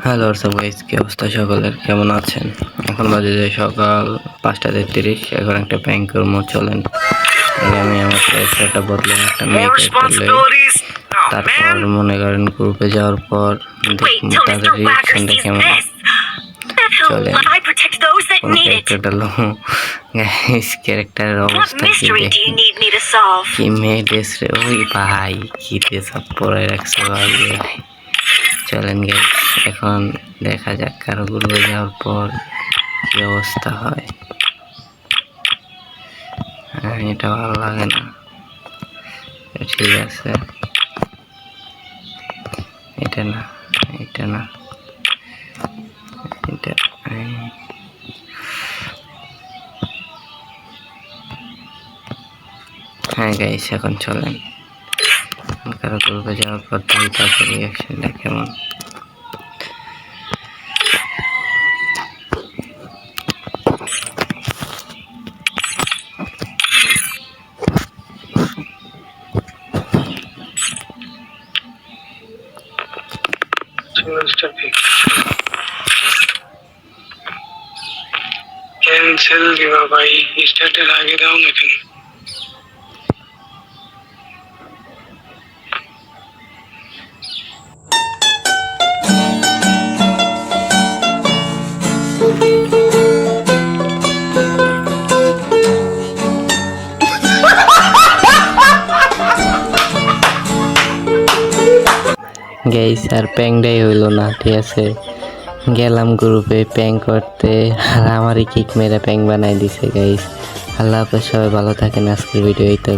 Hello guys, কি অবস্থা সকলের? কেমন আছেন? এখন বাজে যে সকাল 5:33। এখন একটা প্র্যাঙ্ক করবো, চলেন। আমি আমার ক্যারেক্টারটা বদলে একটা মেয়ে ক্যারেক্টার লই। তারপর মনে করেন গ্রুপে যাওয়ার পর দেখুন তাদের রিয়াকশনটা কেমন। চলেন কোন ক্যারেক্টারটা লো। গাইস ক্যারেক্টারের অবস্থা কি দেখুন, কি মেয়ে ড্রেস রে। ওই ভাই কি ড্রেস আপ পরে রাখছে ভাই। চলেন গাইস, এখন দেখা যাক কারো গ্রুপে যাওয়ার পর কি অবস্থা হয়। এটা ভালো লাগে না, ঠিক আছে। এটা না, এটা না, এটা হ্যাঁ গাইস, এখন চলেন কারো গ্রুপে যাওয়ার পর তারপর রিয়াকশনটা কেমন। कैंसिल दिवा भाई स्टार्टर आगे दाओ ना केन গাইস আর প্যাংটাই হইলো না, ঠিক আছে। গেলাম গ্রুপে প্যাং করতে, আর আমারই কিক মেরে প্যাং বানাই দিছে গাইস। আল্লাহ হাফেজ, সবাই ভালো থাকেন। আজকের ভিডিও এই তো।